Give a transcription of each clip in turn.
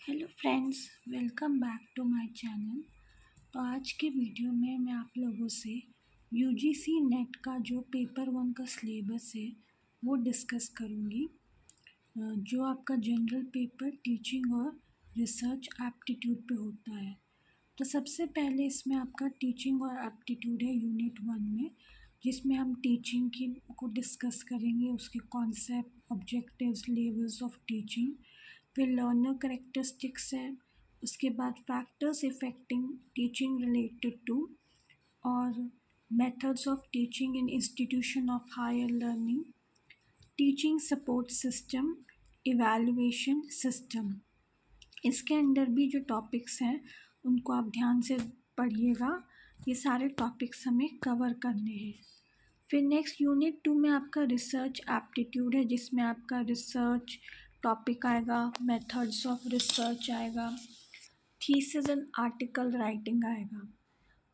Hello friends, welcome back to my channel. तो आज के वीडियो में मैं आप लोगों से यूजीसी नेट का जो पेपर 1 का सिलेबस है वो डिस्कस करूँगी। जो आपका जनरल पेपर टीचिंग और रिसर्च एप्टीट्यूड पे होता है। तो सबसे पहले इसमें आपका टीचिंग और एप्टीट्यूड है यूनिट 1 में, जिसमें हम टीचिंग की को डिस्कस करेंगे, उसके concept, objectives, levels of teaching. फिर लर्नर करेक्टरिस्टिक्स है, उसके बाद factors affecting teaching related to, और methods of teaching in institution of higher learning, teaching support system, evaluation system. इसके अंदर भी जो टॉपिक्स हैं उनको आप ध्यान से पढ़िएगा। ये सारे टॉपिक्स हमें कवर करने हैं। फिर नेक्स्ट यूनिट 2 में आपका रिसर्च एप्टीट्यूड है, जिसमें आपका रिसर्च टॉपिक आएगा, मेथड्स ऑफ रिसर्च आएगा, थीसिस एंड आर्टिकल राइटिंग आएगा।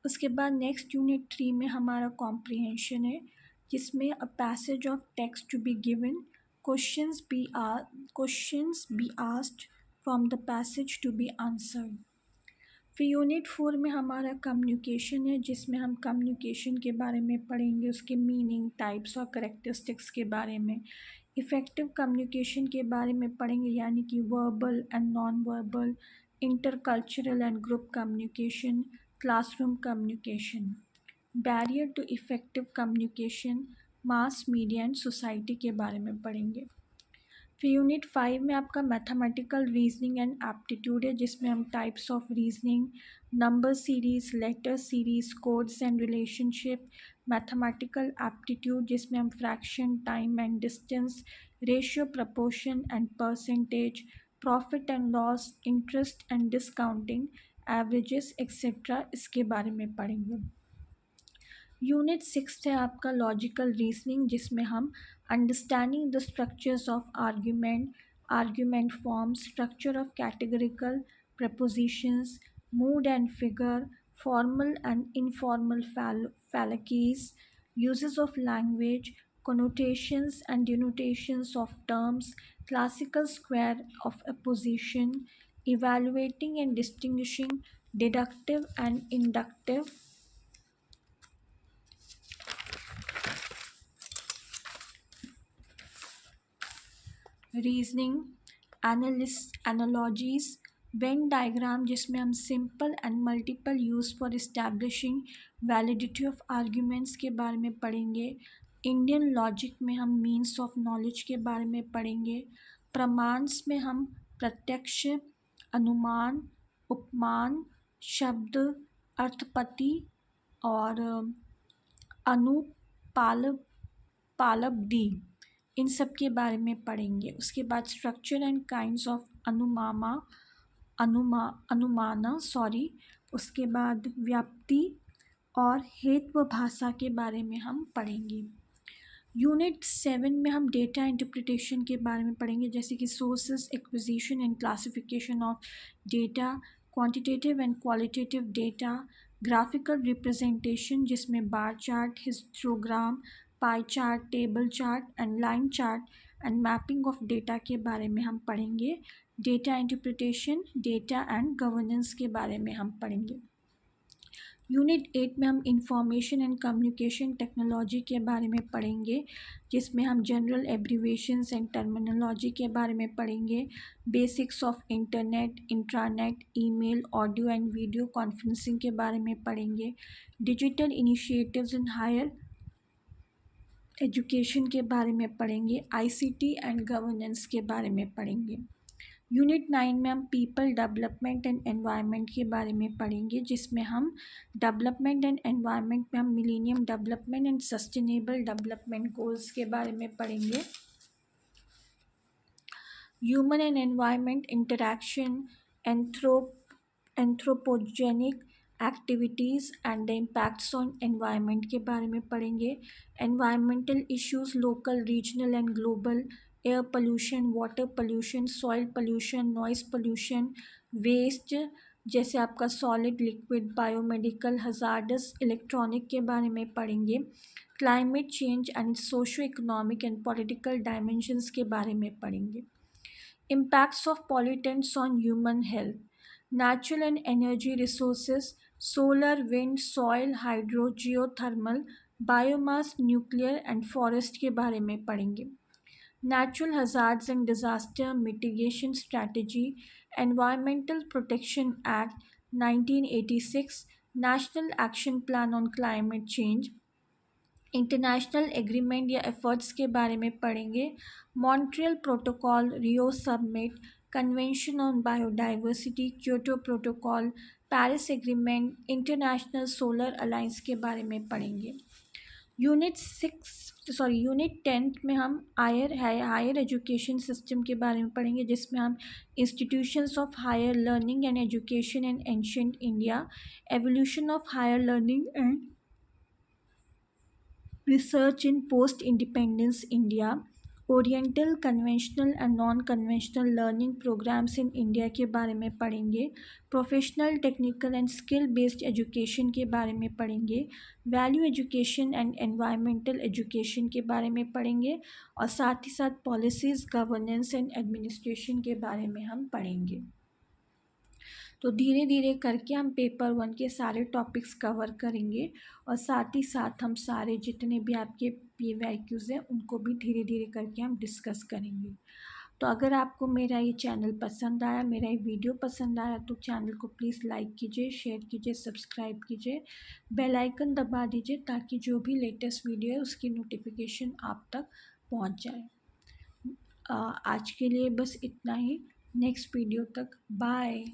उसके बाद नेक्स्ट यूनिट 3 में हमारा कॉम्प्रिहेंशन है, जिसमें a passage of text to be given, questions be asked from the passage to be answered. फिर यूनिट 4 में हमारा कम्युनिकेशन है, जिसमें हम कम्युनिकेशन के बारे में पढ़ेंगे, उसके मीनिंग, टाइप्स और करेक्टरिस्टिक्स के बारे में। इफ़ेक्टिव कम्युनिकेशन के बारे में पढ़ेंगे, यानी कि verbal and non verbal, intercultural and group communication, classroom communication. Barrier to effective communication, mass media and society के बारे में पढ़ेंगे। फिर यूनिट 5 में आपका मैथमेटिकल रीजनिंग एंड एप्टीट्यूड है, जिसमें हम types of reasoning, number series, letter series, codes and relationship, mathematical aptitude जिसमें हम fraction, time and distance, ratio, proportion and percentage, profit and loss, interest and discounting, averages etcetera, इसके बारे में पढ़ेंगे। Unit 6 है आपका लॉजिकल रीजनिंग, जिसमें हम understanding the structures of argument form, structure of categorical propositions, mood and figure, formal and informal fallacies, uses of language, connotations and denotations of terms, classical square of opposition, evaluating and distinguishing deductive and inductive reasoning, analogies, Venn diagram जिसमें हम simple and multiple use for establishing validity of arguments के बारे में पढ़ेंगे। Indian logic में हम means of knowledge के बारे में पढ़ेंगे। प्रमाण्स में हम प्रत्यक्ष, अनुमान, उपमान, शब्द, अर्थपति और पालब्धि, इन सब के बारे में पढ़ेंगे। उसके बाद स्ट्रक्चर एंड काइंड्स ऑफ अनुमाना, उसके बाद व्याप्ति और हेतु भाषा के बारे में हम पढ़ेंगे। यूनिट 7 में हम डेटा इंटरप्रिटेशन के बारे में पढ़ेंगे, जैसे कि sources, acquisition and classification of data, quantitative and qualitative data, graphical representation जिसमें bar chart, histogram, pie chart, table chart and line chart and mapping of data के बारे में हम पढ़ेंगे। Data interpretation, data and governance के बारे में हम पढ़ेंगे। यूनिट 8 में हम इंफॉर्मेशन एंड कम्युनिकेशन टेक्नोलॉजी के बारे में पढ़ेंगे, जिसमें हम जनरल एब्रीवेशंस एंड टर्मिनोलॉजी के बारे में पढ़ेंगे, basics of internet, intranet, email, audio and video conferencing के बारे में पढ़ेंगे, digital initiatives in higher education के बारे में पढ़ेंगे, आईसीटी एंड गवर्नेंस के बारे में पढ़ेंगे। यूनिट 9 में हम पीपल, डेवलपमेंट एंड एनवायरनमेंट के बारे में पढ़ेंगे, जिसमें हम डेवलपमेंट एंड एनवायरनमेंट में हम millennium development and sustainable development goals के बारे में पढ़ेंगे। Human and environment interaction, anthropogenic activities and the impacts on environment के बारे में पढ़ेंगे। Environmental issues, local, regional and global, air pollution, water pollution, soil pollution, noise pollution, waste जैसे आपका solid, liquid, biomedical, hazardous, electronic के बारे में पढ़ेंगे। Climate change and socio economic and political dimensions के बारे में पढ़ेंगे। Impacts of pollutants on human health, natural and energy resources, solar, wind, soil, hydro, geothermal, biomass, nuclear and forest के बारे में पढ़ेंगे. Natural hazards and disaster mitigation strategy, Environmental Protection Act 1986, National Action Plan on Climate Change, international agreement या efforts के बारे में पढ़ेंगे. Montreal protocol, Rio submit, convention on biodiversity, Kyoto protocol, Paris agreement, international solar alliance के बारे में पढ़ेंगे. Unit 10 में हम हायर एजुकेशन सिस्टम के बारे में पढ़ेंगे, जिसमें हम institutions of higher learning and education in ancient India, evolution of higher learning and research in post independence India, oriental conventional and non conventional learning programmes in India के बारे में पढ़ेंगे. Professional, technical and skill based education के बारे में पढ़ेंगे. Value education and environmental education के बारे में पढ़ेंगे. और साथ ही साथ पॉलिसीज़, गवर्नेंस एंड एडमिनिस्ट्रेशन के बारे में हम पढ़ेंगे. तो धीरे धीरे करके हम पेपर 1 के सारे टॉपिक्स कवर करेंगे, और साथ ही साथ हम सारे जितने भी आपके PYQs हैं उनको भी धीरे धीरे करके हम डिस्कस करेंगे. तो अगर आपको मेरा ये चैनल पसंद आया, मेरा ये वीडियो पसंद आया, तो चैनल को प्लीज़ लाइक कीजिए, शेयर कीजिए, सब्सक्राइब कीजिए, बेल आइकन दबा दीजिए, ताकि जो भी लेटेस्ट वीडियो है उसकी नोटिफिकेशन आप तक पहुंच जाए. आज के लिए बस इतना ही. नेक्स्ट वीडियो तक बाय.